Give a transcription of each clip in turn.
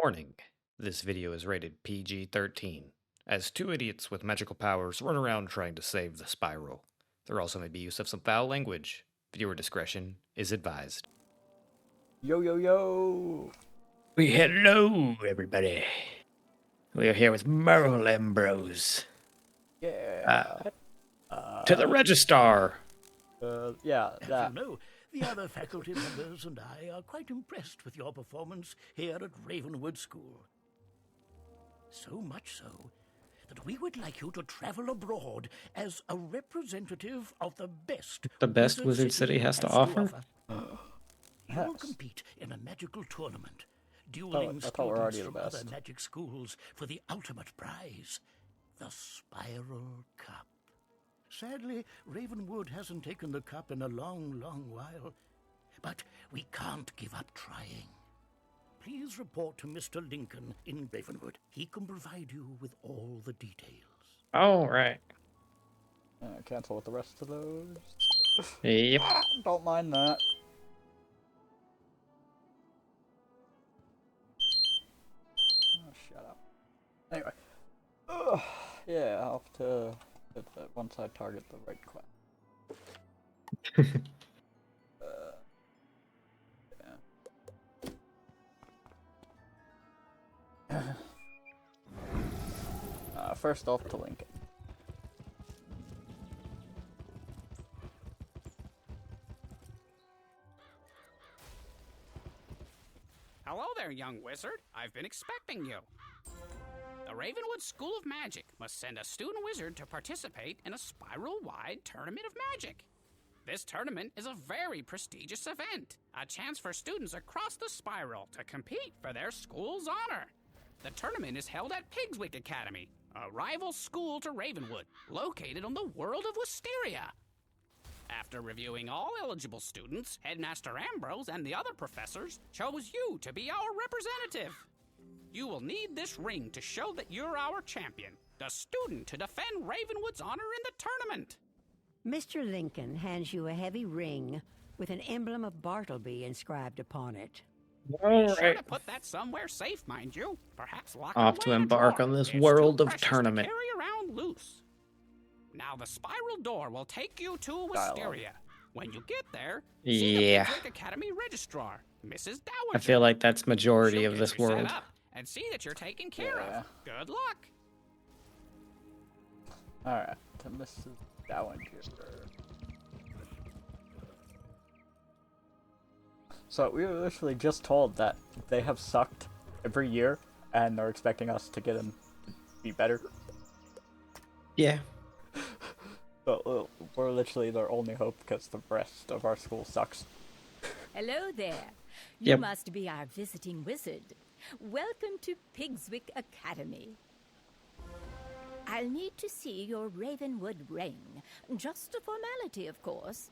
Warning, this video is rated PG-13, as two idiots with magical powers run around trying to save the spiral. There also may be use of some foul language. Viewer discretion is advised. Yo, yo, yo! Hello, everybody. We are here with Merle Ambrose. Yeah. To the Registrar! Yeah, As that. you know, the other faculty members and I are quite impressed with your performance here at Ravenwood School. So much so that we would like you to travel abroad as a representative of the best. The best Wizard City has to offer? You will compete in a magical tournament, dueling I thought we're students already the from other best. magic schools for the ultimate prize, the Spiral Cup. Sadly, Ravenwood hasn't taken the cup in a long, long while, but we can't give up trying. Please report to Mr. Lincoln in Ravenwood. He can provide you with all the details. All right. Cancel with the rest of those. Yep. Don't mind that. Oh, shut up. Anyway. Yeah, I'll have to hit that once I target the right class. First off to Lincoln. Hello there, young wizard. I've been expecting you. The Ravenwood School of Magic must send a student wizard to participate in a spiral-wide tournament of magic. This tournament is a very prestigious event, a chance for students across the spiral to compete for their school's honor. The tournament is held at Pigswick Academy, a rival school to Ravenwood, located on the world of Wysteria. After reviewing all eligible students, Headmaster Ambrose and the other professors chose you to be our representative. You will need this ring to show that you're our champion, the student to defend Ravenwood's honor in the tournament. Mr. Lincoln hands you a heavy ring with an emblem of Bartleby inscribed upon it. All Sure right. to put that somewhere safe, mind you. Perhaps lock it Off away to in a embark drawer. on this It's too world of precious to tournament. carry around loose. Now the spiral door will take you to Wysteria. When you get there, see Yeah. the Pigswick Academy registrar, Mrs. Dowager. I feel like that's majority She'll of get this you set world. up and see that you're taken care Yeah. of. Good luck. Alright, to Mrs. Dowager. So we were literally just told that they have sucked every year and they're expecting us to get them to be better. Yeah. But we're literally their only hope because the rest of our school sucks. Hello there. You Yep. must be our visiting wizard. Welcome to Pigswick Academy. I'll need to see your Ravenwood ring. Just a formality, of course.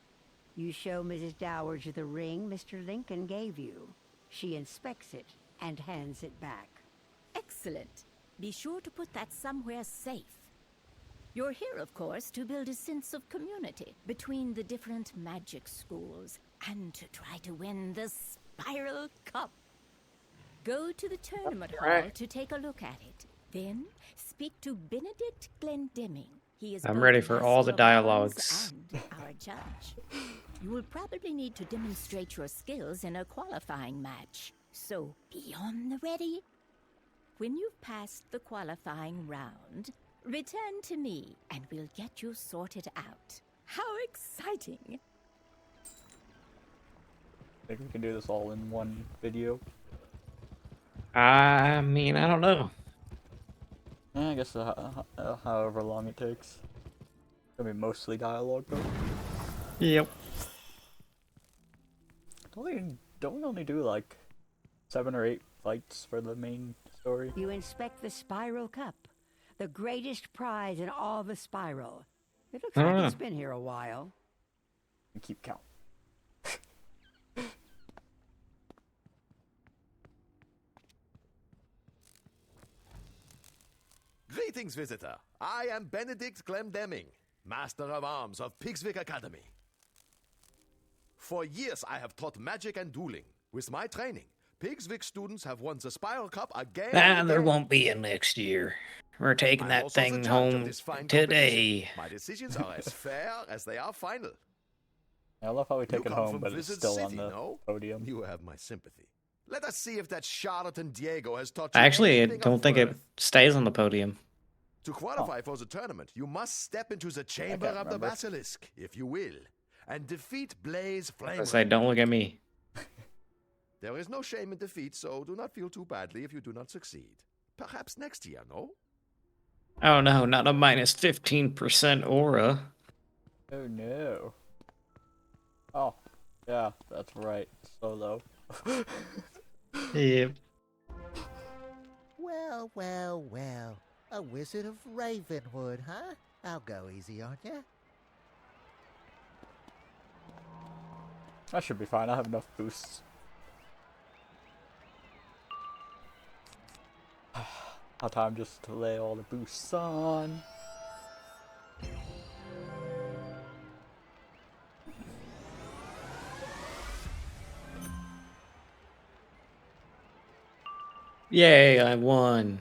You show Mrs. Dowager the ring Mr. Lincoln gave you. She inspects it and hands it back. Excellent. Be sure to put that somewhere safe. You're here, of course, to build a sense of community between the different magic schools and to try to win the Spiral Cup. Go to the tournament hall Right. to take a look at it. Then speak to Benedict Glendemming. He is I'm both ready for all the Master of Arms dialogues. and our judge. You will probably need to demonstrate your skills in a qualifying match. So be on the ready. When you've passed the qualifying round, return to me and we'll get you sorted out. How exciting! I think we can do this all in one video. I mean, I don't know. Yeah, I guess however long it takes. It's gonna be mostly dialogue though. Yep. Don't we only do like 7 or 8 fights for the main story? You inspect the Spiral Cup, the greatest prize in all the spiral. It looks like it's been here a while. And keep count. Greetings, visitor. I am Benedict Glendemming, Master of Arms of Pigswick Academy. For years I have taught magic and dueling. With my training, Pigsvik students have won the Spiral Cup again. And there again. won't be a next year. We're taking I'm that also the thing judge of home this fine today. competition. My decisions are as fair as they are final. I love how we take You it come home, from but it's Wizard still on City, the no? podium. You have my sympathy. Let us see if that charlatan Diego has taught I you actually anything don't of think it worth. stays on the podium. To qualify for the tournament, you must step into the chamber can't of the remember. Basilisk, if you will, and defeat Blaze I say, Flame. don't look at me. There is no shame in defeat, so do not feel too badly if you do not succeed. Perhaps next year, no? Oh no, not a minus 15% aura. Oh no. Oh, yeah, that's right. Solo. Yep. Well, well, well. A wizard of Ravenwood, huh? I'll go easy on ya. That should be fine. I have enough boosts. Now time just to lay all the boosts on. Yay, I won.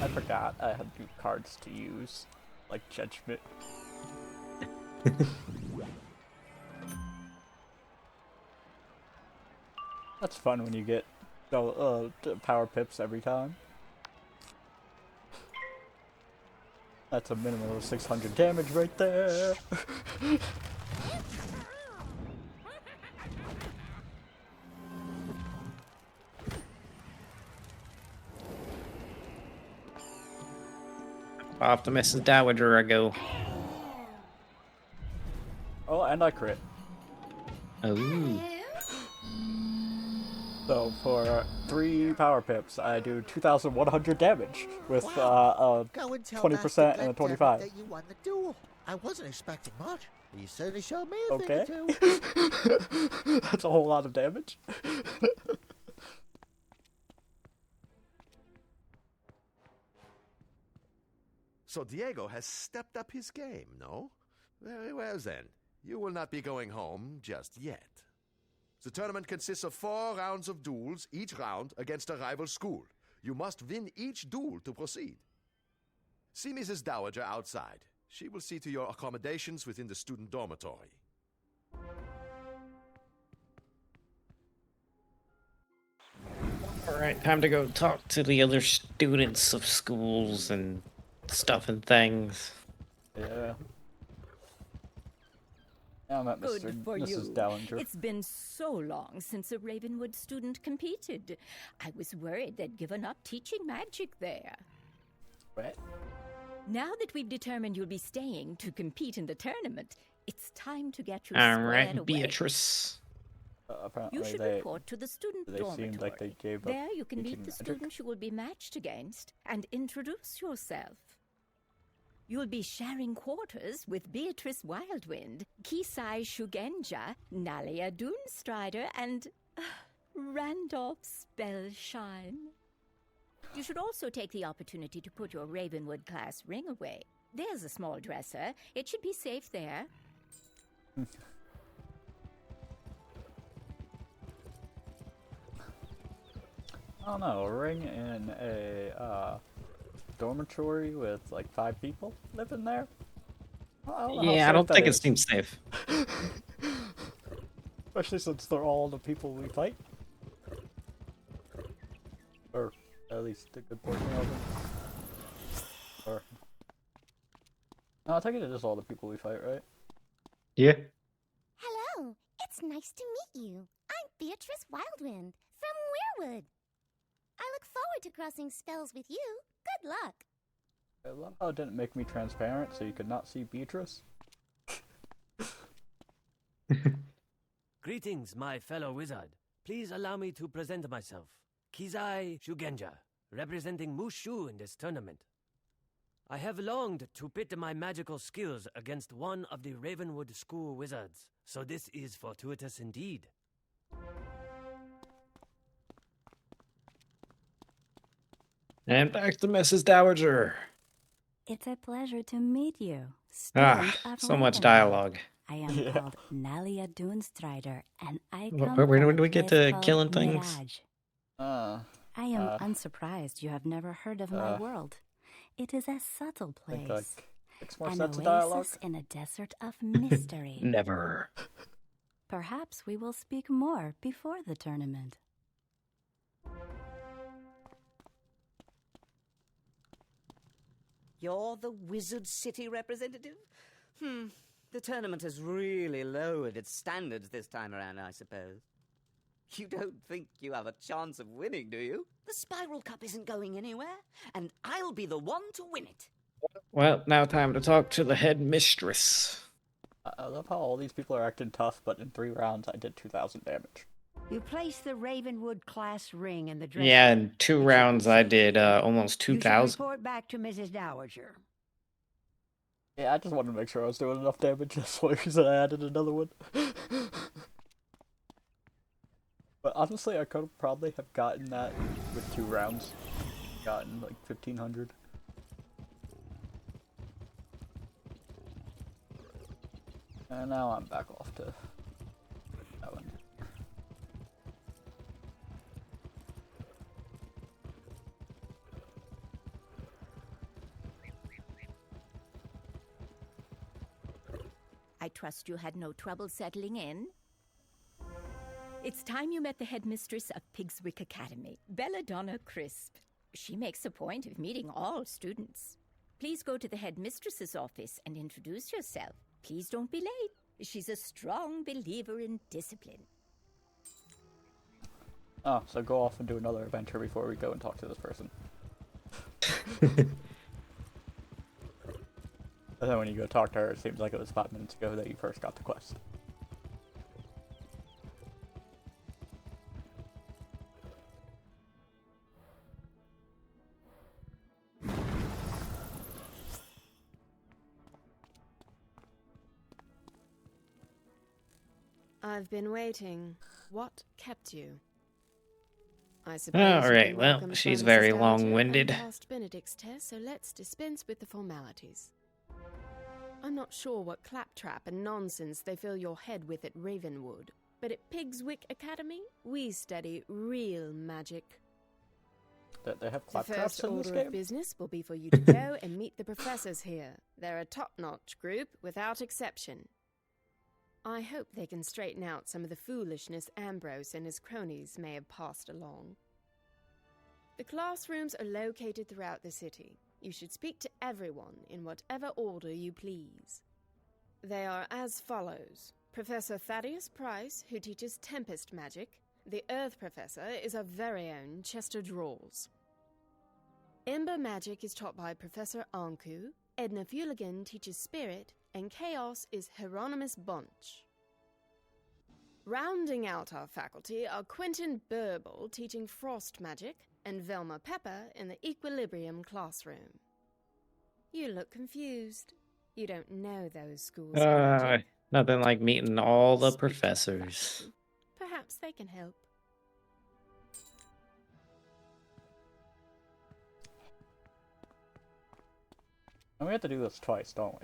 I forgot I had new cards to use, like Judgment. That's fun when you get power pips every time. That's a minimum of 600 damage right there. Off to Mrs. Dowager I go. Oh, and I crit. Oh. So for 3 power pips, I do 2,100 damage with a Go and tell 20% Master and a Glenn 25. that you won the duel. I wasn't expecting much, but you certainly showed me a Okay. thing or two. That's a whole lot of damage. So Diego has stepped up his game, no? Very well then. You will not be going home just yet. The tournament consists of 4 rounds of duels, each round against a rival school. You must win each duel to proceed. See Mrs. Dowager outside. She will see to your accommodations within the student dormitory. Alright, time to go talk to the other students of schools and stuff and things. Yeah. Yeah, I'm at Good for Mrs. you. Dallinger. It's been so long since a Ravenwood student competed. I was worried they'd given up teaching magic there. What? Now that we've determined you'll be staying to compete in the tournament, it's time to get you squared Alright, away. Beatrice. Apparently You should they report to the student they dormitory. seemed like they gave up There you can teaching meet the magic. students you will be matched against and introduce yourself. You'll be sharing quarters with Beatrice Wildwind, Kisai Shugenja, Nalia Doomstrider, and Randolph Spellshine. You should also take the opportunity to put your Ravenwood class ring away. There's a small dresser. It should be safe there. I don't know, a ring in a dormitory with like 5 people living there? I don't know how Yeah, I safe don't that think it is. seems safe. Especially since they're all the people we fight. Or at least a good portion of them. Or no, I think it is all the people we fight, right? Yeah. Hello, it's nice to meet you. I'm Beatrice Wildwind from Weirwood. I look forward to crossing spells with you. Good luck. I love how it didn't make me transparent so you could not see Beatrice. Greetings, my fellow wizard. Please allow me to present myself. Kizai Shugenja, representing Mushu in this tournament. I have longed to pit my magical skills against one of the Ravenwood School wizards, so this is fortuitous indeed. I And back to Mrs. Dowager. It's a pleasure to meet you, Ah, student of so much Ravenwood. dialogue. I am called Nalia Doonstrider, and I Wh- come where from did a we get place to called killing things? Mirage. I am unsurprised you have never heard of my world. It is a subtle place, like 6 more an sets of dialogue. oasis in a desert of mystery. Never. Perhaps we will speak more before the tournament. You're the Wizard City representative? The tournament has really lowered its standards this time around, I suppose. You don't think you have a chance of winning, do you? The Spiral Cup isn't going anywhere, and I'll be the one to win it. Well, now time to talk to the head mistress. I love how all these people are acting tough, but in 3 rounds I did 2,000 damage. You place the Ravenwood class ring in the dressing Yeah, room. in 2 rounds I did almost You should 2,000. report back to Mrs. Dowager. Yeah, I just wanted to make sure I was doing enough damage. That's why I added another one. But honestly, I could probably have gotten that with 2 rounds. Gotten like 1,500. And now I'm back off to that one. I trust you had no trouble settling in. It's time you met the headmistress of Pigswick Academy, Belladonna Crisp. She makes a point of meeting all students. Please go to the headmistress's office and introduce yourself. Please don't be late. She's a strong believer in discipline. Oh, so go off and do another adventure before we go and talk to this person. And then when you go talk to her, it seems like it was 5 minutes ago that you first got the quest. I've been waiting. What kept you? I suppose All you right, can well, welcome she's Mrs. very Dowager long-winded. and passed Benedict's test, so let's dispense with the formalities. I'm not sure what claptrap and nonsense they fill your head with at Ravenwood, but at Pigswick Academy, we study real magic. That they have The claptraps first in this order of game? business will be for you to go and meet the professors here. They're a top-notch group, without exception. I hope they can straighten out some of the foolishness Ambrose and his cronies may have passed along. The classrooms are located throughout the city. You should speak to everyone in whatever order you please. They are as follows. Professor Thaddeus Price, who teaches Tempest Magic. The Earth Professor is our very own Chester Drawls. Ember Magic is taught by Professor Anku. Edna Fuligan teaches Spirit, and Chaos is Hieronymus Bunch. Rounding out our faculty are Quentin Burble teaching Frost Magic, and Velma Pepper in the Equilibrium classroom. You look confused. You don't know those schools of magic. Nothing like meeting all the professors. Perhaps they can help. And we have to do this twice, don't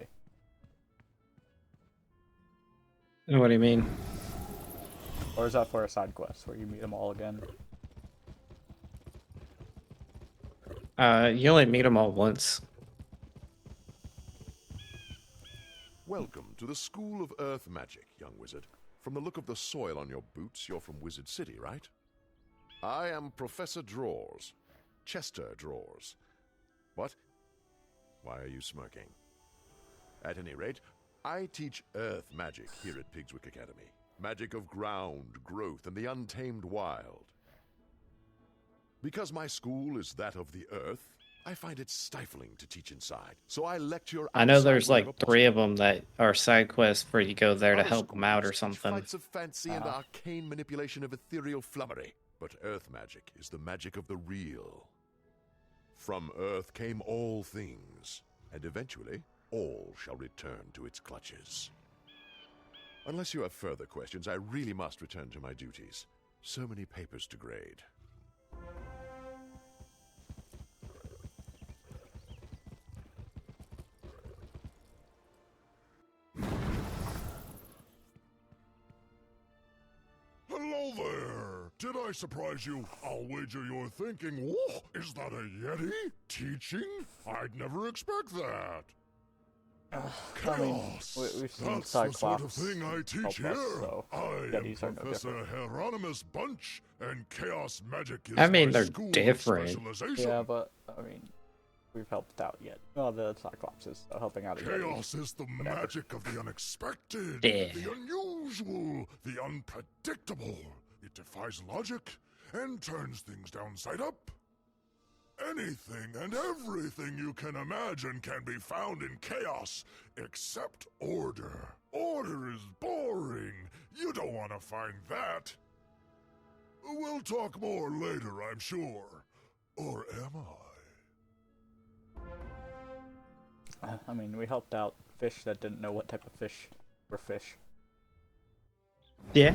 we? What do you mean? Or is that for a side quest where you meet them all again? You only meet them all once. Welcome to the School of Earth Magic, young wizard. From the look of the soil on your boots, you're from Wizard City, right? I am Professor Drawers. Chester Drawers. What? Why are you smirking? At any rate, I teach Earth Magic here at Pigswick Academy. Magic of ground, growth, and the untamed wild. Because my school is that of the Earth, I find it stifling to teach inside. So I lecture I know outside there's like whenever 3 of them that are side quests where you go there to Other help them out or schools teach something. Flights of fancy and arcane manipulation of ethereal flummery. But Earth magic is the magic of the real. From Earth came all things, and eventually all shall return to its clutches. Unless you have further questions, I really must return to my duties. So many papers to grade. Did I surprise you? I'll wager you're thinking, whoa, is that a Yeti? Teaching? I'd never expect that. Chaos! We've seen That's the sort of Cyclops thing I teach help here. us, so I am Yetis are no Professor different. Hieronymus Bunch, and chaos magic is I mean, my they're school different. of specialization. Yeah, but, I mean, we've helped out yet. Well, the Cyclops is helping out a Yeti. Chaos is the magic of the unexpected, Yeah. the unusual, the unpredictable. It defies logic and turns things downside up. Anything and everything you can imagine can be found in chaos, except order. Order is boring. You don't want to find that. We'll talk more later, I'm sure. Or am I? I mean, we helped out fish that didn't know what type of fish were fish. Yeah.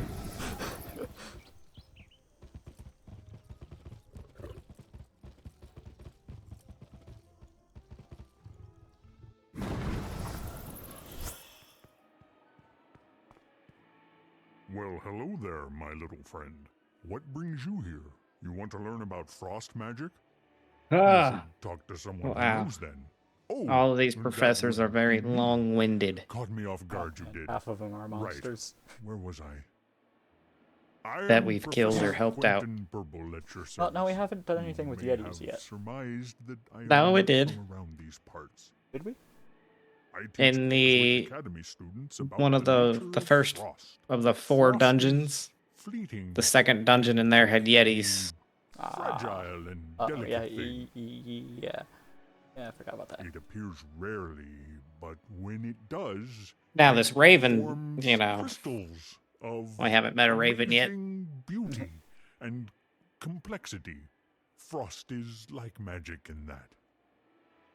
Well, hello there, my little friend. What brings you here? You want to learn about frost magic? You should talk to someone Wow. who knows then. Oh, All of these that professors would are very be me. long-winded. Caught me off guard, you did. Half of them are monsters. Right. Where was I? That am we've killed or Professor helped out. Quentin Burble at your Well, no, we service. haven't done anything with You may Yetis have yet. surmised that I No, am we not did. from around these parts. Did we? I teach In the Brunswick Academy students about one of nature the first frost. of the 4 Frost is dungeons, fleeting, the second dungeon in there had Yetis. fragile and Oh, delicate yeah, thing. yeah. Yeah, I forgot about that. It appears rarely, but when it does, Now it this raven, forms you know, crystals of I haven't met a raven yet. amazing beauty and complexity. Frost is like magic in that.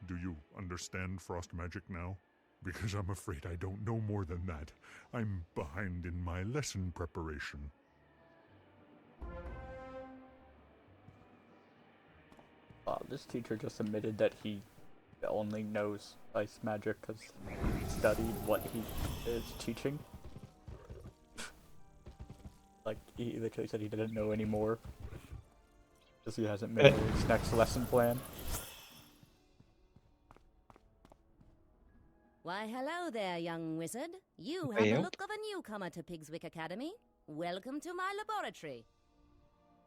Do you understand frost magic now? Because I'm afraid I don't know more than that. I'm behind in my lesson preparation. This teacher just admitted that he only knows ice magic because he studied what he is teaching. Like, he literally said he didn't know anymore. Because he hasn't made his next lesson plan. Why, hello there, young wizard. You have the Well. look of a newcomer to Pigswick Academy. Welcome to my laboratory.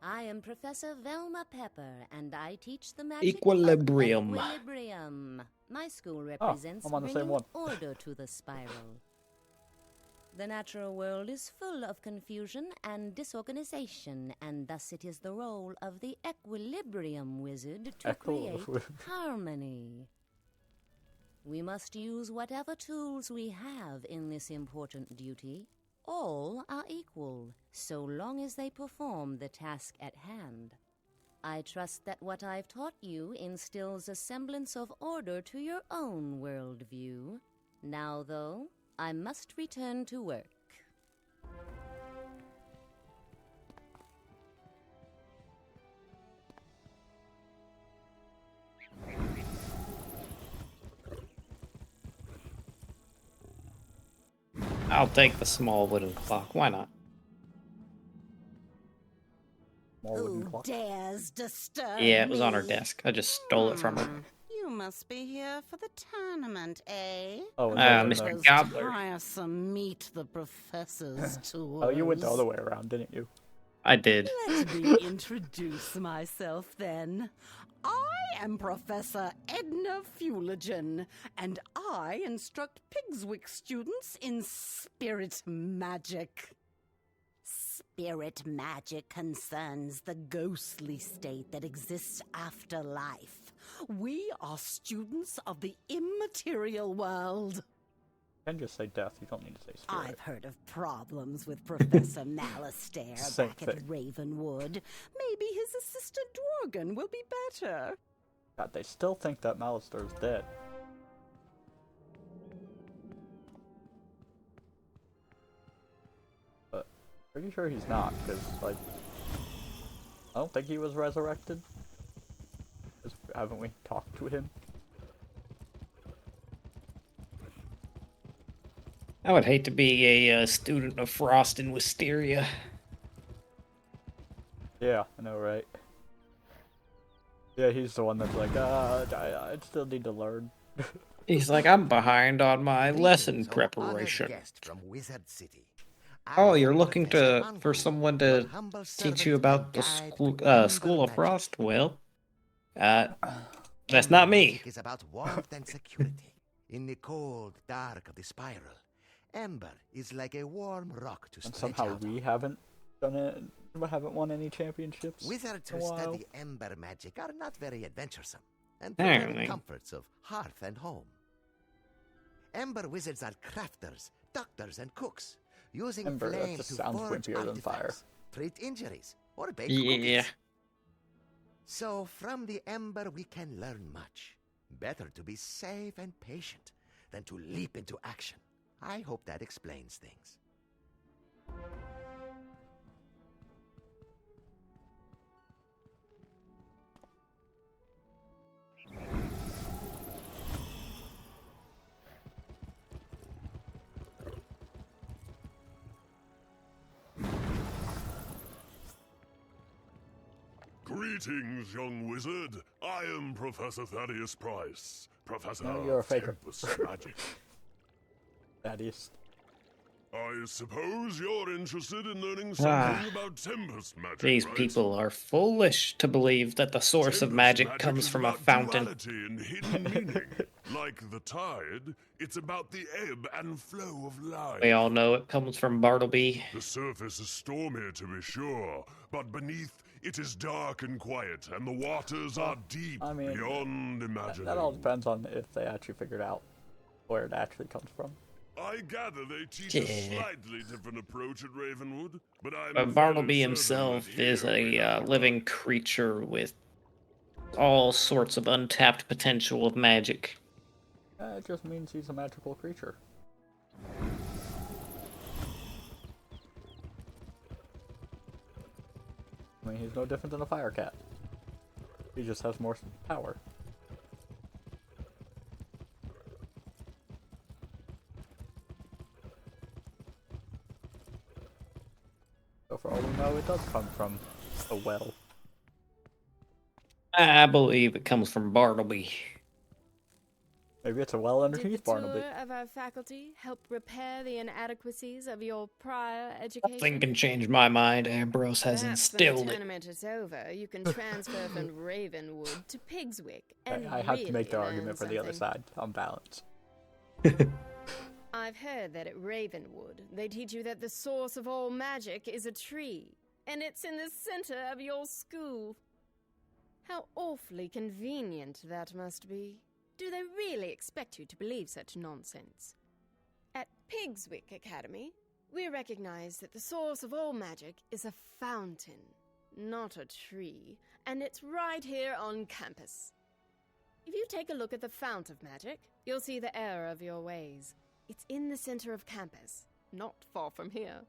I am Professor Velma Pepper, and I teach the magic Equilibrium. of equilibrium. My school represents I'm on the same bringing one. order to the spiral. The natural world is full of confusion and disorganization, and thus it is the role of the equilibrium wizard to create harmony. We must use whatever tools we have in this important duty. All are equal, so long as they perform the task at hand. I trust that what I've taught you instills a semblance of order to your own worldview. Now, though, I must return to work. I'll take the small wooden clock. Why not? Who dares disturb Yeah, it was on her me? desk. I just stole it from her. You must be here for the tournament, eh? Oh, Mr. Those Gobbler. tiresome meet the professor's tours. Oh, you went the other way around, didn't you? I did. Let me introduce myself then. I am Professor Edna Fuligen, and I instruct Pigswick students in spirit magic. Spirit magic concerns the ghostly state that exists after life. We are students of the immaterial world. You can just say death, you don't need to say spirit. I've heard of problems with Professor Malistaire Same back at thing. Ravenwood. Maybe his assistant Dworgen will be better. God, they still think that Malistaire's dead. But pretty sure he's not, because, like, I don't think he was resurrected. 'Cause haven't we talked to him? I would hate to be a student of Frost in Wysteria. Yeah, I know, right? Yeah, he's the one that's like, I still need to learn. He's like, I'm behind on my lesson Greetings, O preparation. honored guest from Wizard City. Oh, I you're am looking Professor for Anku, someone your to humble teach you servant about and the guide school, to wonder School of magic. Frost? Well, that's Ember not me. magic is about warmth and security. In the cold dark of the spiral, Ember is like a warm rock to And stretch somehow out we haven't done it. We haven't won any championships. Wizards in who a while. study Ember magic are not very adventuresome and Apparently. prefer the comforts of hearth and home. Ember wizards are crafters, doctors, and cooks, using Ember, that flame just to sounds forge wimpier than fire. artifacts, treat injuries, or bake Yeah. cookies. So from the Ember we can learn much. Better to be safe and patient than to leap into action. I hope that explains things. Greetings, young wizard. I am Professor Thaddeus Price, Professor No, you're a of faker. Tempest Magic. Thaddeus. I suppose you're interested in learning something about Tempest Magic, These right? people are foolish to believe that the source of Tempest magic comes is from a about fountain. duality and hidden meaning. Like the tide, it's about the ebb and flow of life. We all know it comes from Bartleby. The surface is stormy, to be sure, but beneath it is dark and quiet, and the waters are deep beyond imagining. That all depends on if they actually figured out where it actually comes from. I gather they teach Yeah. a slightly different approach at Ravenwood, but I'm Bartleby fairly himself certain that is a living creature with all sorts of untapped potential of magic. It just means he's a magical creature. I mean, he's no different than a fire cat. He just has more power. So for all we know, it does come from a well. I believe it comes from Bartleby. Maybe it's a well Did underneath the Barnaby. tour of our faculty help repair the inadequacies of your prior education? Nothing can change my mind. Ambrose has Perhaps instilled when the it. tournament is over, you can transfer from Ravenwood to Pigswick and I have to make the really argument learn for the other something. side on balance. I've heard that at Ravenwood, they teach you that the source of all magic is a tree, and it's in the center of your school. How awfully convenient that must be. Do they really expect you to believe such nonsense? At Pigswick Academy, we recognize that the source of all magic is a fountain, not a tree, and it's right here on campus. If you take a look at the fount of magic, you'll see the error of your ways. It's in the center of campus, not far from here.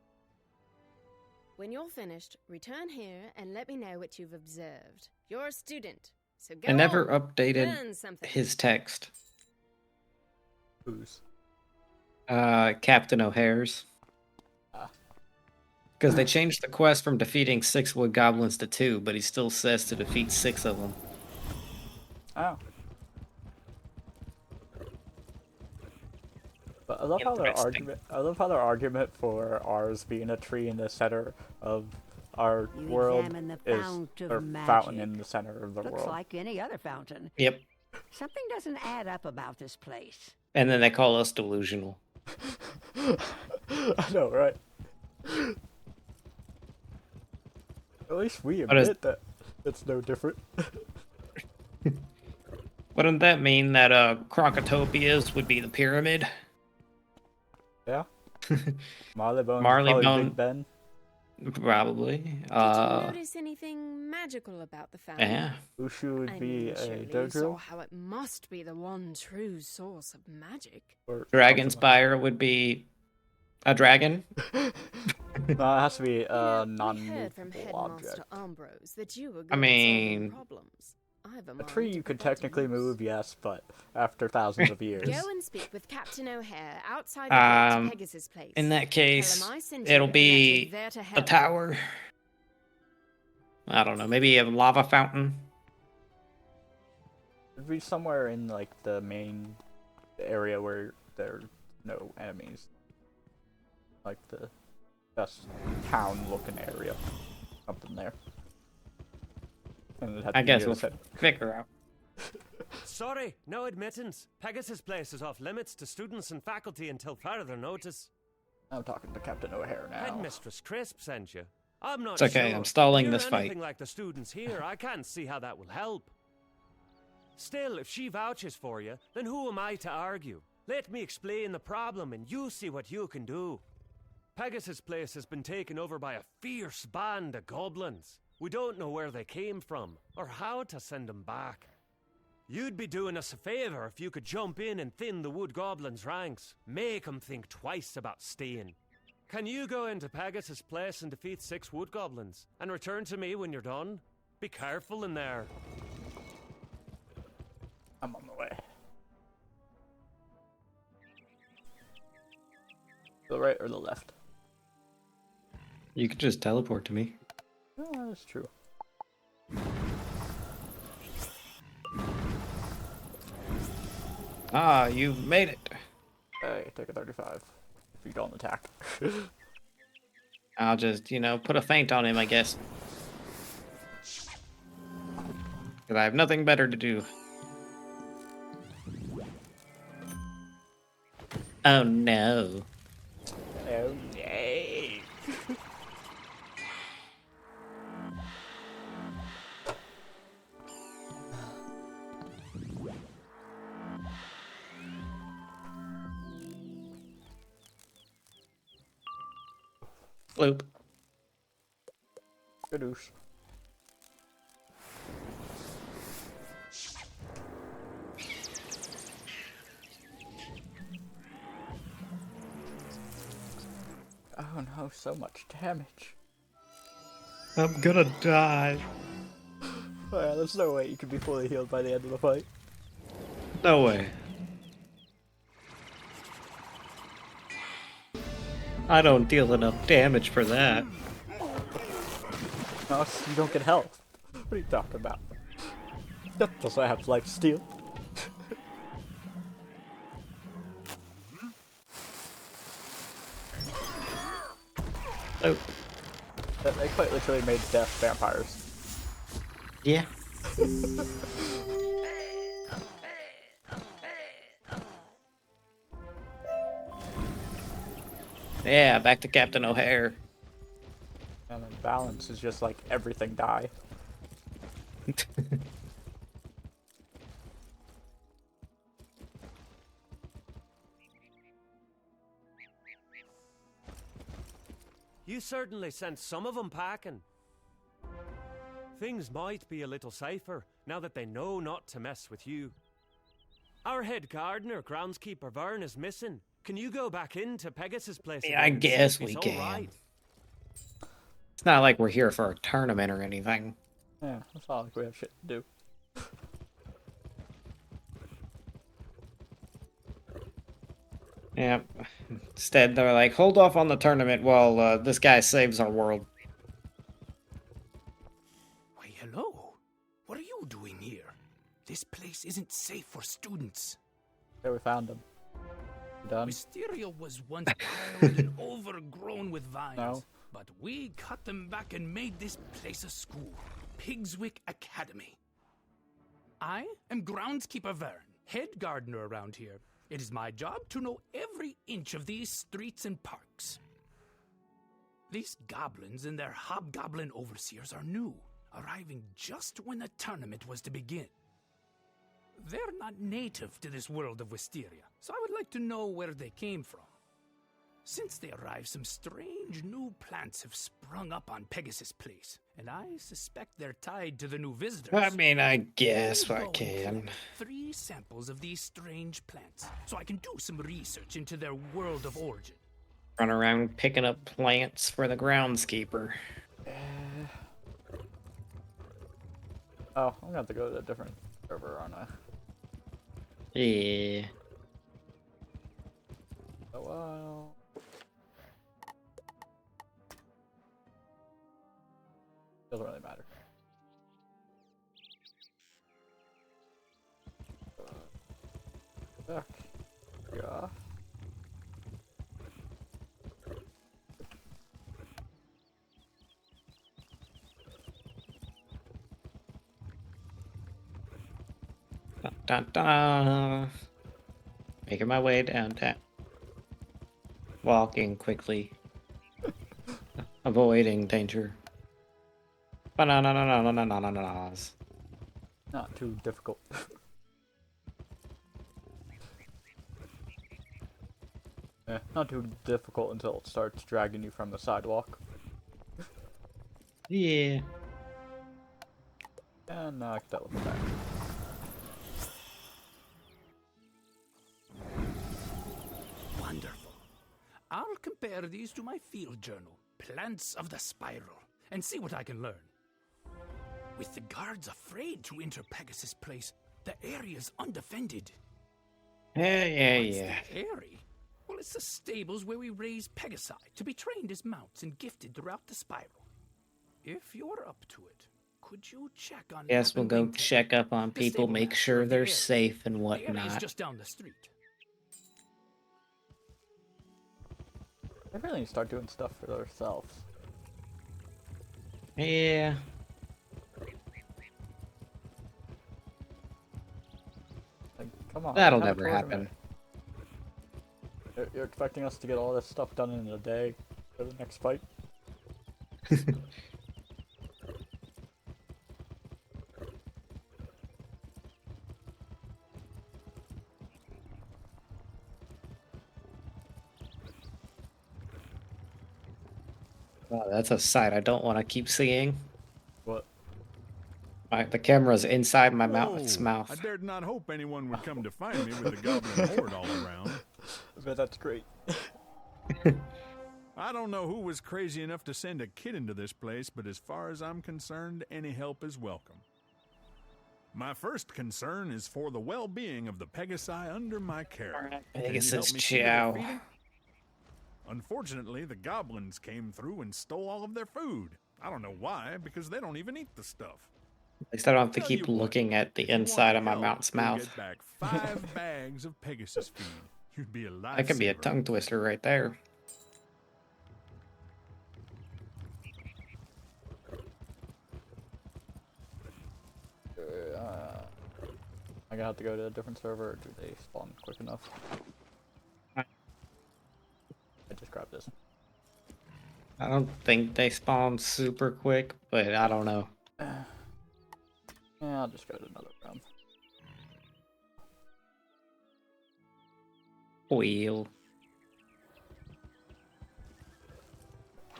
When you're finished, return here and let me know what you've observed. You're a student, so go I never on, updated learn something. his text. Whose? Captain O'Hare's. Because they changed the quest from defeating 6 wood goblins to 2, but he still says to defeat 6 of them. Oh. But I love how their argument. I love how their argument for ours being a tree in the center of our You world examine the is fount of a magic. fountain in the center of the Looks world. like any other fountain. Yep. Something doesn't add up about this place. And then they call us delusional. I know, right? At least we What is- admit that it's no different. Wouldn't that mean that Crocotopias would be the pyramid? Yeah. Marleybone. Marleybone- Probably Big Ben. Probably. Did you notice anything magical about the fountain? Yeah. Ushu would I be mean, a surely you dojo. saw how it must be the one true source of magic. Or Dragonspire would be a dragon. No, it has to be a We heard from non-movable Headmaster object. Ambrose that you were good I at mean- solving problems. I have A mind tree to you could put that to technically use. move, yes, but after thousands of years. Go and speak with Captain O'Hare outside the gate to Pegasus Place. In that case, Tell him I sent you it'll and that you're be there to a help. tower. I don't know, maybe a lava fountain? It'd be somewhere in like the main area where there's no enemies. Like the best town-looking area. Something there. And I guess we'll figure out. Sorry, no admittance. Pegasus Place is off limits to students and faculty until further notice. I'm talking to Captain O'Hare now. Headmistress Crisp sent you. I'm not It's okay, sure. I'm stalling if you're this fight. anything like the students here, I can't see how that will help. Still, if she vouches for you, then who am I to argue? Let me explain the problem and you see what you can do. Pegasus Place has been taken over by a fierce band of goblins. We don't know where they came from, or how to send them back. You'd be doing us a favor if you could jump in and thin the wood goblins' ranks. Make them think twice about staying. Can you go into Pegasus Place and defeat 6 wood goblins, and return to me when you're done? Be careful in there. I'm on the way. The right or the left? You could just teleport to me. Oh, that's true. Ah, you made it. Hey, take a 35. If you don't attack. I'll just, put a feint on him, I guess. Because I have nothing better to do. Oh no. Oh yay. Bloop. Gadoosh. Oh no, so much damage. I'm gonna die. Oh yeah, there's no way you could be fully healed by the end of the fight. No way. I don't deal enough damage for that. No, you don't get health. What are you talking about? That doesn't have life steal. Oh. They quite literally made death vampires. Yeah. Yeah, back to Captain O'Hare. And then balance is just like everything die. You certainly sent some of them packing. Things might be a little safer now that they know not to mess with you. Our head gardener, groundskeeper Vern, is missing. Can you go back into Pegasus Place? Yeah, I guess we can. Right? It's not like we're here for a tournament or anything. Yeah, it's not like we have shit to do. Yeah. Instead, they're like, hold off on the tournament while this guy saves our world. Why, hello. What are you doing here? This place isn't safe for students. Yeah, we found him. Done. Wysteria was once wild and overgrown with vines. No. But we cut them back and made this place a school. Pigswick Academy. I am groundskeeper Vern, head gardener around here. It is my job to know every inch of these streets and parks. These goblins and their hobgoblin overseers are new, arriving just when the tournament was to begin. They're not native to this world of Wysteria, so I would like to know where they came from. Since they arrived, some strange new plants have sprung up on Pegasus Place, and I suspect they're tied to the new visitors. I mean, I guess I can. Collect 3 samples of these strange plants, so I can do some research into their world of origin. Run around picking up plants for the groundskeeper. Oh, I'm gonna have to go to a different server, aren't I? Yeah. Oh well. Doesn't really matter. Back. Yeah. Dun, dun, dun. Making my way downtown. Walking quickly. Avoiding danger. Banana-na-na-na-na-na-na-nas. Not too difficult. Not too difficult until it starts dragging you from the sidewalk. Yeah. And now I can teleport back. Wonderful. I'll compare these to my field journal, Plants of the Spiral, and see what I can learn. With the guards afraid to enter Pegasus Place, the area's undefended. Yeah. The area? Well, it's the stables where we raise Pegasi to be trained as mounts and gifted throughout the spiral. If you're up to it, could you check on... Yes, we'll go check up on people, make sure they're safe and The area's whatnot. just down the street. They really need to start doing stuff for themselves. Yeah. Like, come on. That'll have a never tournament. happen. You're expecting us to get all this stuff done in a day for the next fight? Oh, that's a sight I don't want to keep seeing. What? The camera's inside my Whoa, mouth. I dared not hope anyone would come to find me with the goblin horde all around. I bet that's great. I don't know who was crazy enough to send a kid into this place, but as far as I'm concerned, any help is welcome. My first concern is for the well-being of the Pegasi under my care. Can you Pegasus help me see to their chow. feeding? Unfortunately, the goblins came through and stole all of their food. I don't know why, because they don't even eat the stuff. At least I don't have to Tell keep you what, looking at the if you want inside of my help, mount's you'll mouth. Get back 5 bags of Pegasus feed. You'd be a lifesaver. That could be a tongue twister right there. I gotta have to go to a different server, or do they spawn quick enough? I just grabbed this. I don't think they spawn super quick, but I don't know. Yeah, I'll just go to another round. Wheel.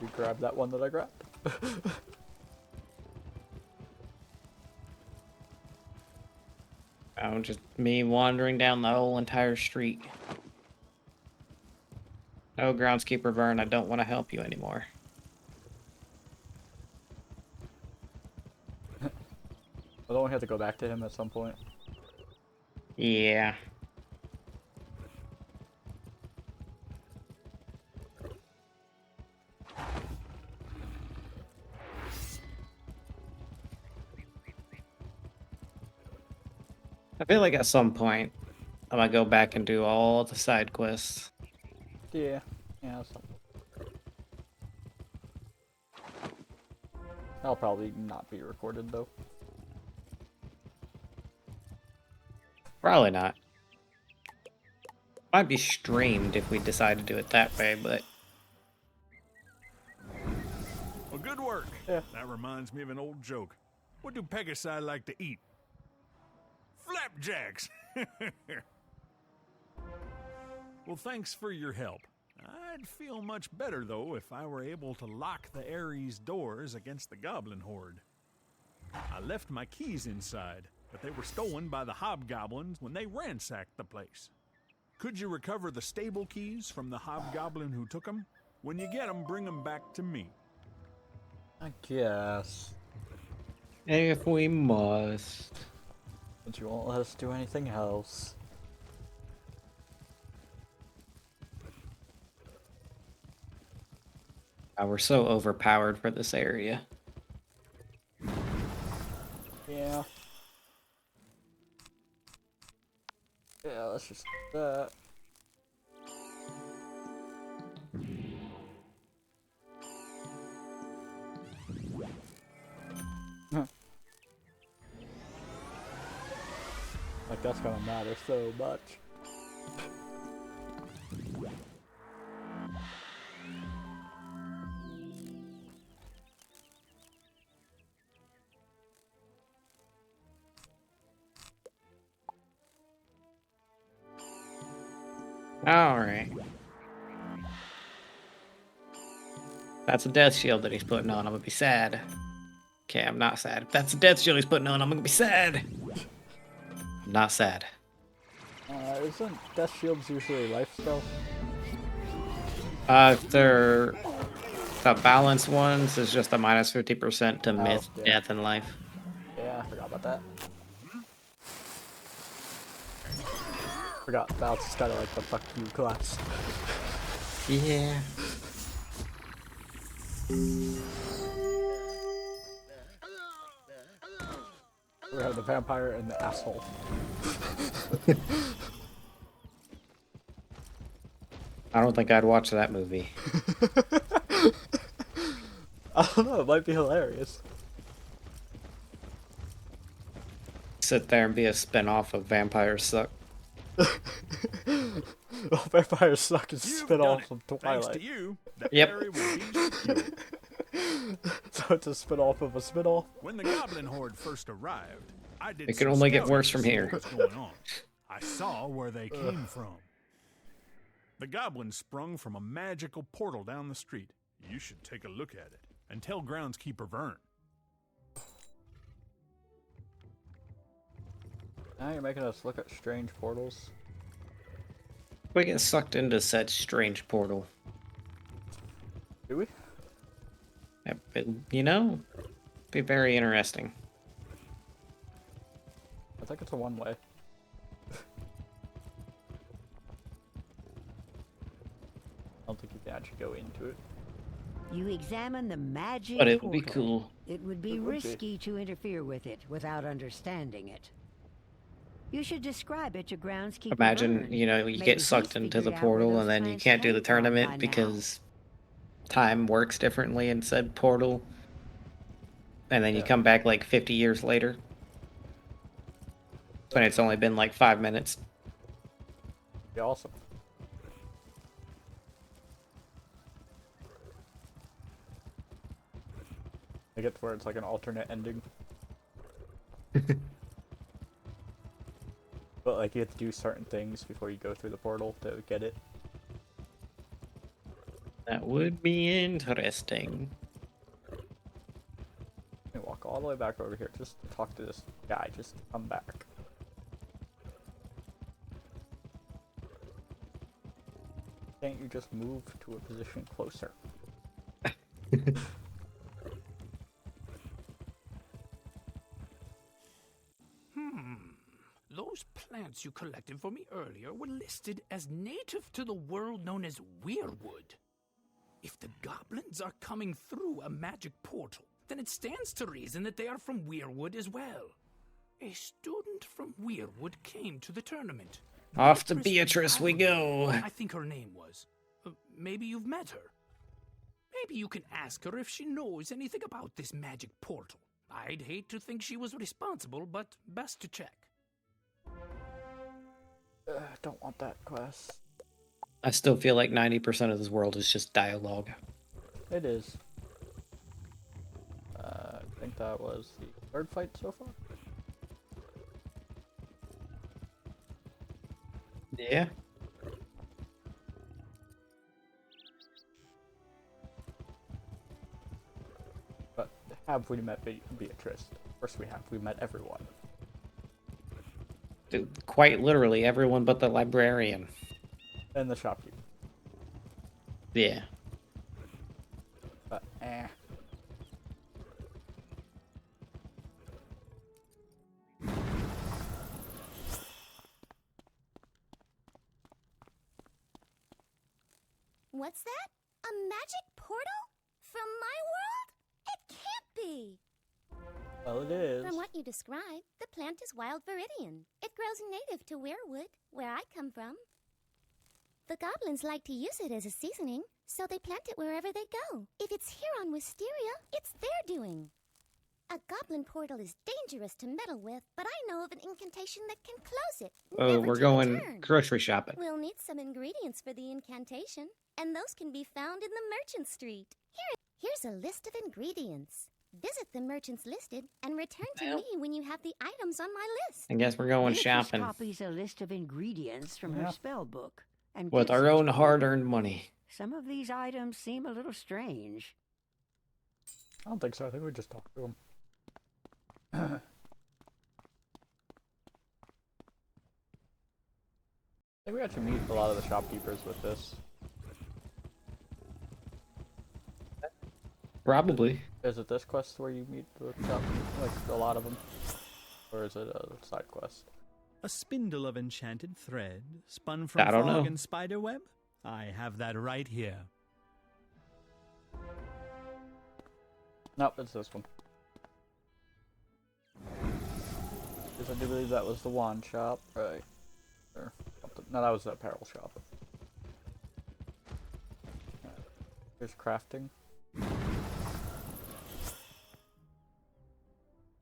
You grab that one that I grabbed? Oh, just me wandering down the whole entire street. No, groundskeeper Vern, I don't want to help you anymore. I don't have to go back to him at some point. Yeah. I feel like at some point, I'm gonna go back and do all the side quests. Yeah. Yeah, I'll probably not be recorded though. Probably not. Might be streamed if we decide to do it that way, but... Well, good work. Yeah. That reminds me of an old joke. What do Pegasi like to eat? Flapjacks! Well, thanks for your help. I'd feel much better, though, if I were able to lock the Ares doors against the goblin horde. I left my keys inside, but they were stolen by the hobgoblins when they ransacked the place. Could you recover the stable keys from the hobgoblin who took them? When you get them, bring them back to me. I guess. If we must. But you won't let us do anything else. We're so overpowered for this area. Yeah. Yeah, let's let's just do that. Like that's gonna matter so much. Alright. That's a death shield that he's putting on. I'm gonna be sad. Okay, I'm not sad. If that's a death shield he's putting on, I'm gonna be sad. I'm not sad. Isn't death shields usually life spell? They're the balanced ones is just a minus 50% to myth, death, and life. Yeah, I forgot about that. Forgot Balance is kind of like the fuck you class. Yeah. We have the vampire and the asshole. I don't think I'd watch that movie. I don't know, it might be hilarious. Sit there and be a spin-off of Vampires Suck. Well, Vampires Suck is a spin-off of Twilight. Thanks to you, the Yep. area will be secure. So it's a spin-off of a spin-off? When the Goblin Horde first arrived, I did It can some only get scouting worse to from see here. what was going on. I saw where they came from. The goblins sprung from a magical portal down the street. You should take a look at it and tell groundskeeper Vern. Now you're making us look at strange portals. We get sucked into said strange portal. Do we? You know, be very interesting. I think it's a one-way. I don't think you can actually go into it. You examine the magic But it would be portal. cool. It would be It would be. risky to interfere with it without understanding it. You should describe it to groundskeeper. Imagine, Vern. you know, you Maybe get he's sucked into the figured out where portal those and then you plants can't do the came from by tournament now. because time works differently in said portal. And then you come back like 50 years later. When it's only been like 5 minutes. Be awesome. I get to where it's like an alternate ending. But like you have to do certain things before you go through the portal to get it. That would be interesting. Let me walk all the way back over here. Just talk to this guy. Just come back. Can't you just move to a position closer? Those plants you collected for me earlier were listed as native to the world known as Weirwood. If the goblins are coming through a magic portal, then it stands to reason that they are from Weirwood as well. A student from Weirwood came to the tournament. Off to Beatrice we go. I think her name was. Maybe you've met her. Maybe you can ask her if she knows anything about this magic portal. I'd hate to think she was responsible, but best to check. Don't want that class. I still feel like 90% of this world is just dialogue. It is. I think that was the third fight so far. Yeah. But have we met Beatrice? Of course we have. We met everyone. Dude, quite literally everyone but the librarian. And the shopkeeper. Yeah. But What's that? A magic portal? From my world? It can't be! well, it is. From what you described, the plant is wild viridian. It grows native to Weirwood, where I come from. The goblins like to use it as a seasoning, so they plant it wherever they go. If it's here on Wisteria, it's their doing. A goblin portal is dangerous to meddle with, but I know of an incantation that can close it. Oh, never we're to going return. grocery shopping. We'll need some ingredients for the incantation, and those can be found in the Merchant Street. Here's a list of ingredients. Visit the merchants listed and return to me when you have the items on my list. I guess we're going Beatrice shopping. copies a list of ingredients from her spell book. And With gives our it own to you. hard-earned money. Some of these items seem a little strange. I don't think so. I think we just talked to him. I think we actually meet a lot of the shopkeepers with this. Probably. Is it this quest where you meet the shop, like a lot of them, or is it a side quest? A spindle of enchanted thread, spun from I don't fog know. and spider web? I have that right here. Nope, it's this one. Because I do believe that was the wand shop, right? Or something. No, that was the apparel shop. Here's crafting.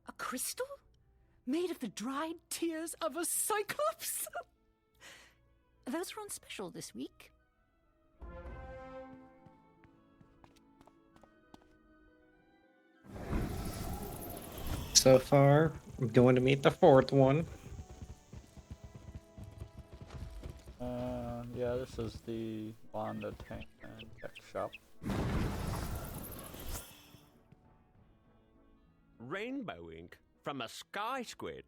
A crystal? Made of the dried tears of a cyclops? Those are on special this week. So far, I'm going to meet the fourth one. Yeah, this is the wand tank and tech shop. Rainbow ink from a sky squid.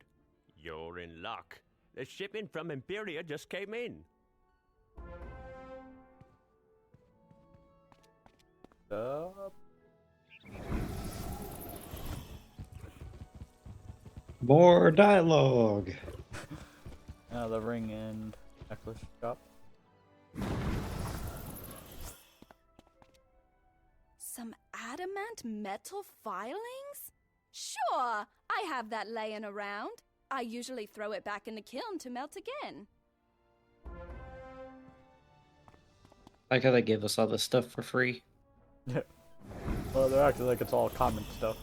You're in luck. The shipment from Imperia just came in. More dialogue. The ring and necklace shop. Some adamant metal filings? Sure, I have that laying around. I usually throw it back in the kiln to melt again. Like how they give us all this stuff for free. Yeah. Well, they're acting like it's all common stuff.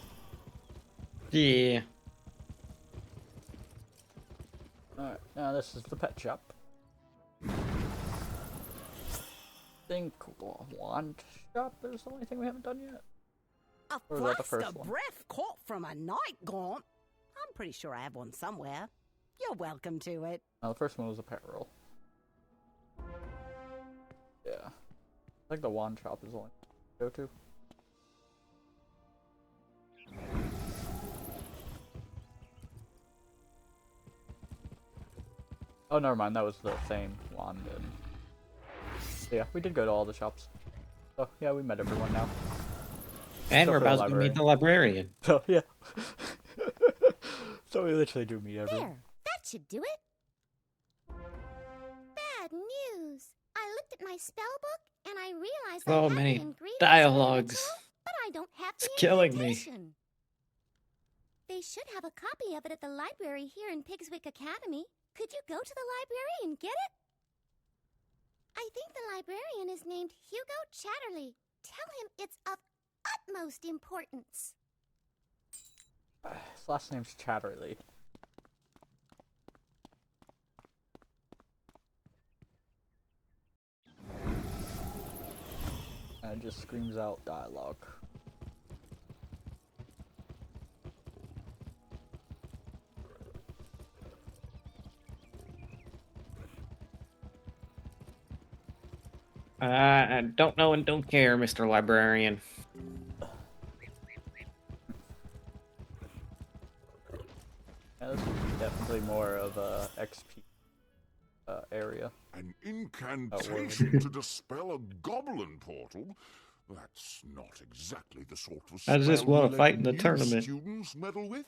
Yeah. Alright, now this is the pet shop. Think wand shop is the only thing we haven't done yet. A Or is that the flask first of one? breath caught from a night gaunt. I'm pretty sure I have one somewhere. You're welcome to it. No, the first one was apparel. Yeah. I think the wand shop is the only go to. Oh, never mind. That was the same wand. And... yeah, we did go to all the shops. So yeah, we met everyone now. And Except we're for the about to meet the librarian. So yeah. So we literally do meet everyone. There, that should do it. Bad news. I looked at my spell book and I realized I So had the many ingredients dialogues. for the ritual, but I don't have It's the killing me. incantation. They should have a copy of it at the library here in Pigswick Academy. Could you go to the library and get it? I think the librarian is named Hugo Chatterley. Tell him it's of utmost importance. His last name's Chatterley. And it just screams out dialogue. I don't know and don't care, Mr. Librarian. Yeah, this is definitely more of a XP area. An incantation to dispel a goblin portal? That's not exactly the sort of I just spell wanna we let fight in the new tournament. students meddle with.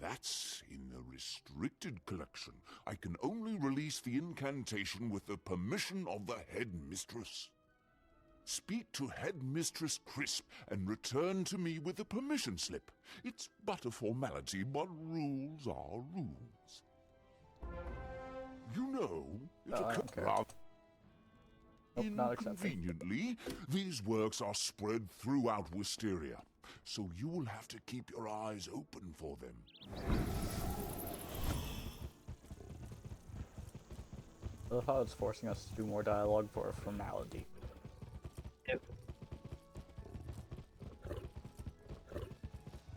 That's in the restricted collection. I can only release the incantation with the permission of the headmistress. Speak to Headmistress Crisp and return to me with a permission slip. It's but a formality, but rules are rules. You know, it occurs rather inconveniently. These works are spread throughout Wysteria, so you will have to keep your eyes open for them. I love how it's forcing us to do more dialogue for a formality. Yep.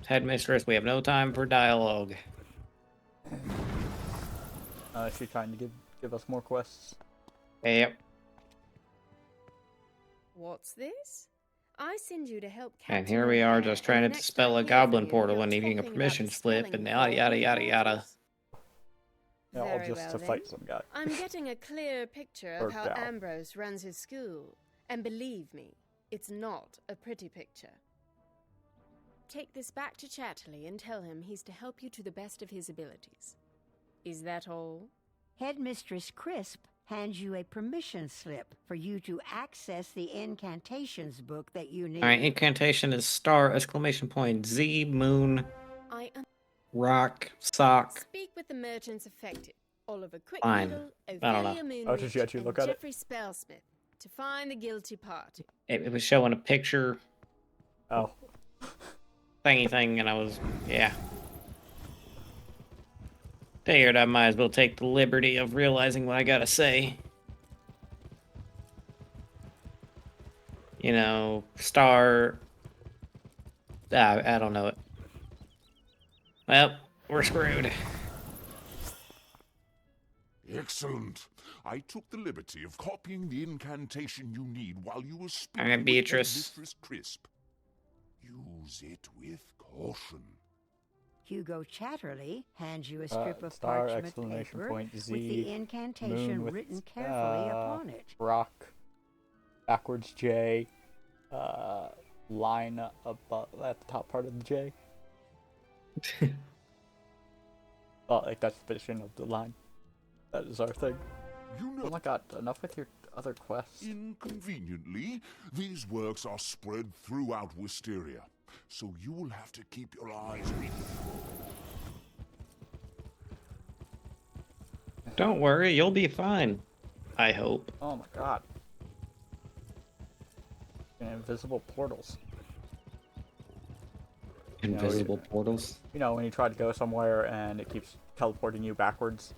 Headmistress, we have no time for dialogue. Is she trying to give us more quests? Yep. What's this? I send you to help And here we are just trying to dispel a goblin portal and needing a permission slip and yada yada yada yada. Yeah, all just to fight some guy. I'm getting a clear picture of how Ambrose runs his school. And believe me, it's not a pretty picture. Take this back to Chatterley and tell him he's to help you to the best of his abilities. Is that all? Headmistress Crisp hands you a permission slip for you to access the incantations book that you need. Alright, incantation is star, exclamation point, Z, moon, rock, sock. Speak with the merchants affected. Oliver Fine. Quickneedle, I don't know. Ophelia Oh, did you actually Moonridge, look and at it? Jeffrey Spellsmith to find the guilty party. It was showing a picture. Oh. Thingy thing, and I was, yeah. Figured I might as well take the liberty of realizing what I gotta say. You know, star... I don't know it. Well, we're screwed. Excellent. I took the liberty of copying the incantation you need while you were speaking Alright, with Beatrice. Mistress Crisp. Use it with caution. Hugo Chatterley hands you a strip of star, parchment exclamation paper point, Z, with the incantation moon with, written carefully upon it. Rock, backwards J, line above at the top part of the J. Oh, like that's the position of the line. That is our thing. You know, oh my god, enough with your other quests. inconveniently, these works are spread throughout Wysteria, so you will have to keep your eyes open. Don't worry, you'll be fine. I hope. Oh my god. And invisible portals. Invisible portals? You know, when you try to go somewhere and it keeps teleporting you backwards.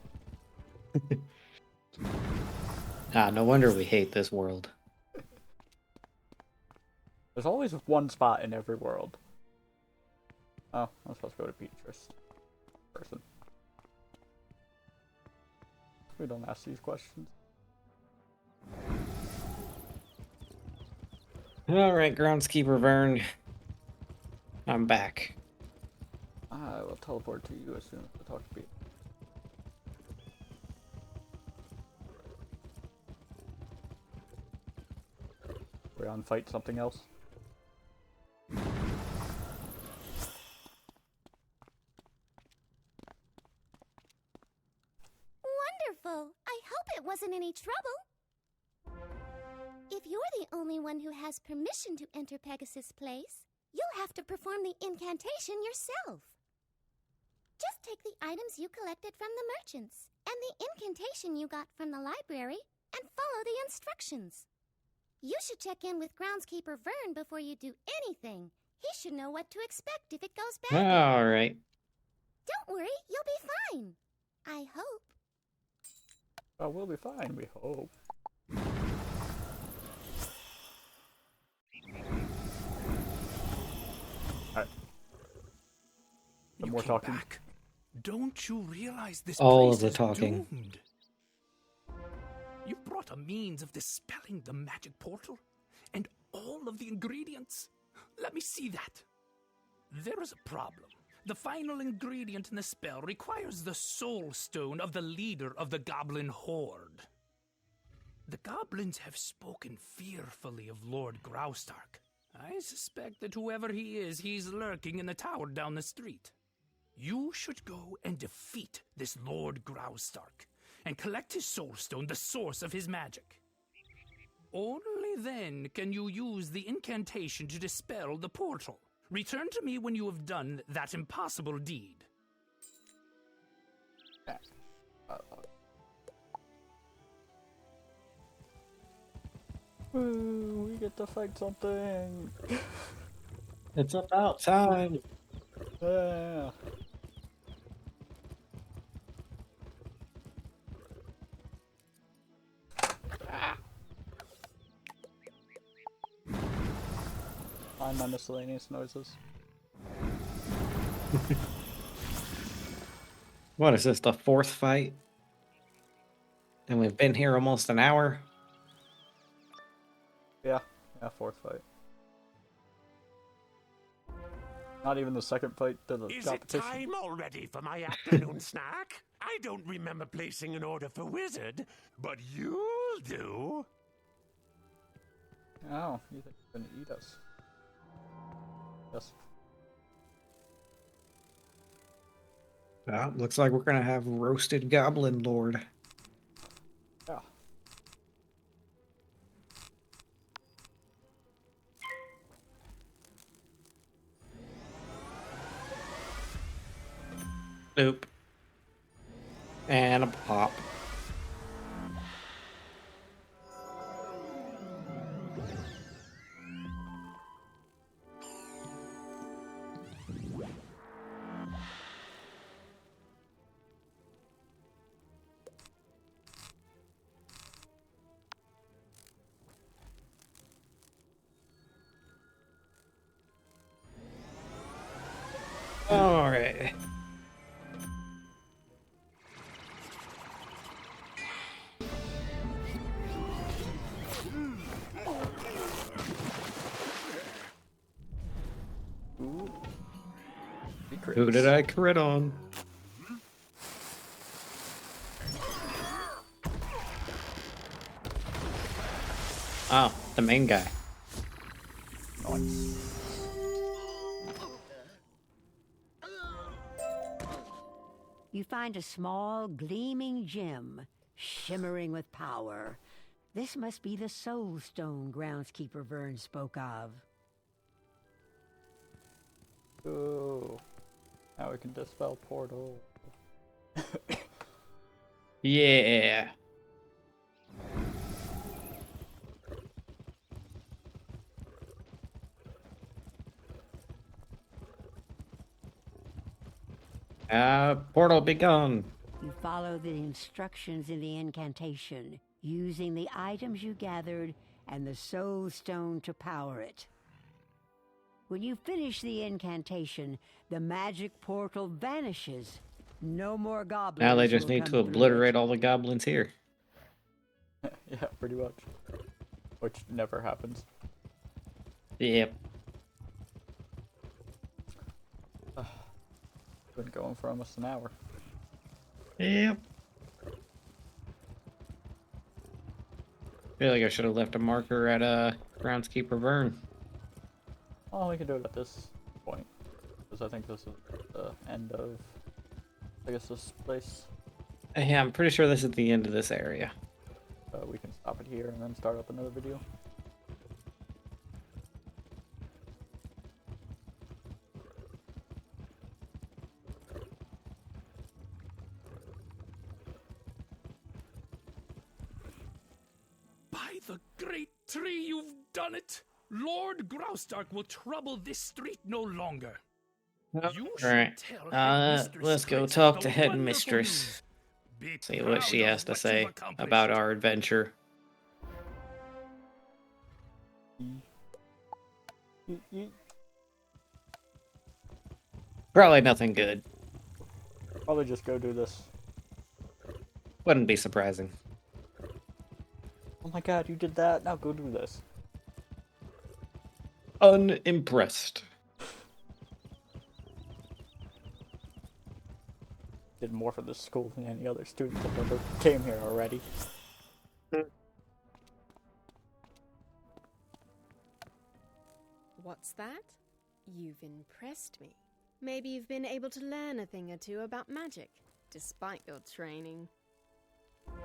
Ah, no wonder we hate this world. There's always one spot in every world. Oh, I'm supposed to go to Beatrice. Person. We don't ask these questions. Alright, groundskeeper Vern. I'm back. I will teleport to you as soon as I talk to Beatrice. We're on fight something else. Wonderful! I hope it wasn't any trouble. If you're the only one who has permission to enter Pegasus Place, you'll have to perform the incantation yourself. Just take the items you collected from the merchants and the incantation you got from the library and follow the instructions. You should check in with groundskeeper Vern before you do anything. He should know what to expect if it goes badly. Alright. Don't worry, you'll be fine. I hope. Oh, we'll be fine, we hope. Alright. You more came talking. back. Don't you realize this All place of the is talking. doomed? You brought a means of dispelling the magic portal and all of the ingredients. Let me see that. There is a problem. The final ingredient in the spell requires the soul stone of the leader of the goblin horde. The goblins have spoken fearfully of Lord Graustark. I suspect that whoever he is, he's lurking in the tower down the street. You should go and defeat this Lord Graustark and collect his soul stone, the source of his magic. Only then can you use the incantation to dispel the portal. Return to me when you have done that impossible deed. Ooh, we get to fight something. It's about time. Yeah. Find my miscellaneous noises. What is this, the fourth fight? And we've been here almost an hour? Yeah, fourth fight. Not even the second fight to the Is competition. it time already for my afternoon snack? I don't remember placing an order for Wizard, but you'll do. Oh, you think you're gonna eat us? Yes. Well, looks like we're gonna have roasted Goblin Lord. Yeah. Nope. And a pop. All right. Ooh. Who did I crit on? Oh, the main guy. Nice. You find a small, gleaming gem, shimmering with power. This must be the Soul Stone groundskeeper Vern spoke of. Ooh. Now we can dispel portal. Yeah. Portal be gone. You follow the instructions in the incantation, using the items you gathered and the Soul Stone to power it. When you finish the incantation, the magic portal vanishes. No more goblins. Now they just will need come to through obliterate it. all the goblins here. Yeah, pretty much. Which never happens. Yep. Been going for almost an hour. Yep. Feel like I should have left a marker at Groundskeeper Vern. Oh, we can do it at this point. Because I think this is the end of, I guess, this place. Yeah, I'm pretty sure this is the end of this area. We can stop it here and then start up another video. By the great tree, you've done it! Lord Grousedark will trouble this street no longer. You should Alright. tell Headmistress Let's go Fritz talk the to wonderful Headmistress. news. Be See what she proud has of to what say you've accomplished. about our adventure. Probably nothing good. Probably just go do this. Wouldn't be surprising. Oh my god, you did that? Now go do this. Unimpressed. Did more for this school than any other student that ever came here already. What's that? You've impressed me. Maybe you've been able to learn a thing or two about magic, despite your training.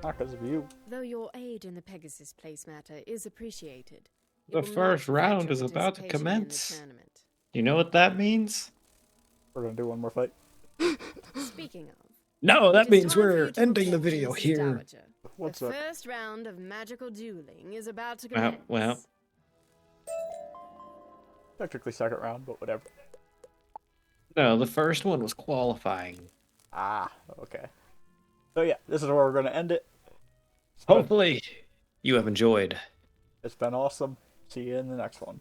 Not because of you. Though your aid in the Pegasus place matter is appreciated. it The will not first prevent round your is about to participation in the commence. tournament. You know what that means? We're gonna do one more fight. Speaking of, No, that it is means time for we're you to ending the report to video Mrs. here. Dowager. What's the up? first round of magical dueling is about to commence. Well. Technically second round, but whatever. No, the first one was qualifying. Ah, okay. So yeah, this is where we're gonna end it. Hopefully, you have enjoyed. It's been awesome. See you in the next one.